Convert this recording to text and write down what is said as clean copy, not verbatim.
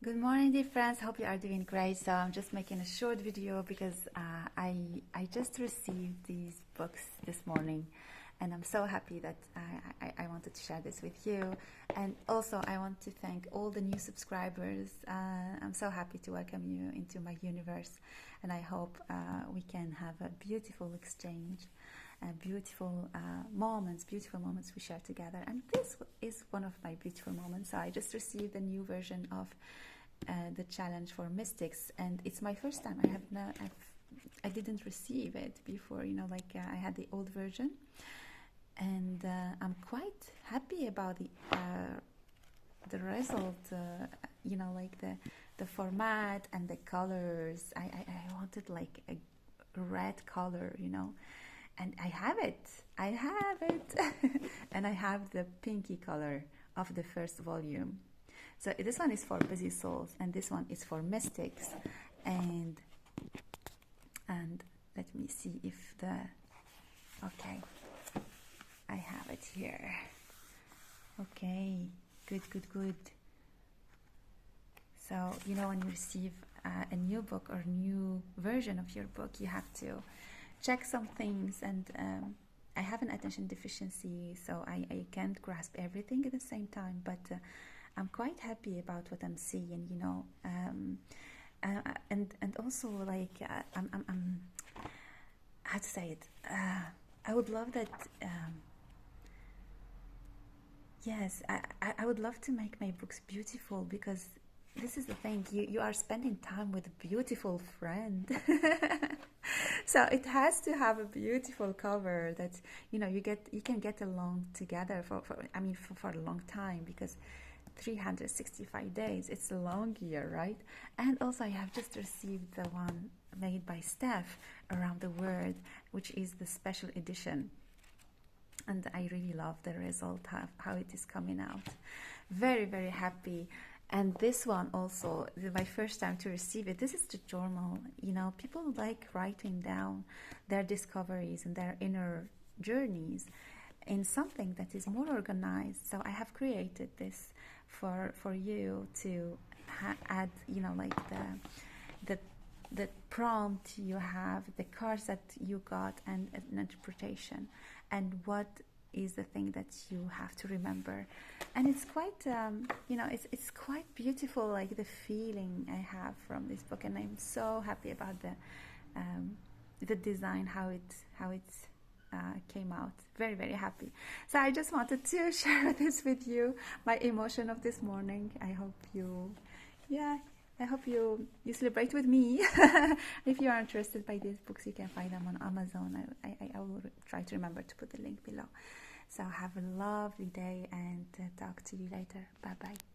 Good morning, dear friends. Hope you are doing great. So I'm just making a short video because I just received these books this morning, and I'm so happy that I wanted to share this with you. And also, I want to thank all the new subscribers. I'm so happy to welcome you into my universe, and I hope we can have a beautiful exchange, beautiful moments we share together. And this is one of my beautiful moments. So I just received a new version of the challenge for mystics, and it's my first time. I didn't receive it before, I had the old version, and I'm quite happy about the result. The format and the colors. I wanted like a red color, and I have it. And I have the pinky color of the first volume. So this one is for busy souls, and this one is for mystics. And let me see if okay, I have it here. Okay, good. So, when you receive a new book or new version of your book, you have to check some things. And I have an attention deficiency, so I can't grasp everything at the same time, but I'm quite happy about what I'm seeing, and also I'm how to say it. I would love that. Yes, I would love to make my books beautiful, because this is the thing. You are spending time with a beautiful friend. So it has to have a beautiful cover that you can get along together for a long time, because 365 days, it's a long year, right? And also I have just received the one made by Steph, Around the World, which is the special edition, and I really love the result, how it is coming out. Very happy. And this one also, my first time to receive it. This is the journal. People like writing down their discoveries and their inner journeys in something that is more organized. So I have created this for you to add, the prompt you have, the cards that you got, and an interpretation, and what is the thing that you have to remember. And it's quite it's quite beautiful, like the feeling I have from this book, and I'm so happy about the design, how it came out. Very happy. So I just wanted to share this with you, my emotion of this morning. I hope you celebrate with me. If you are interested by these books, you can find them on Amazon. I will try to remember to put the link below. So have a lovely day, and talk to you later. Bye bye.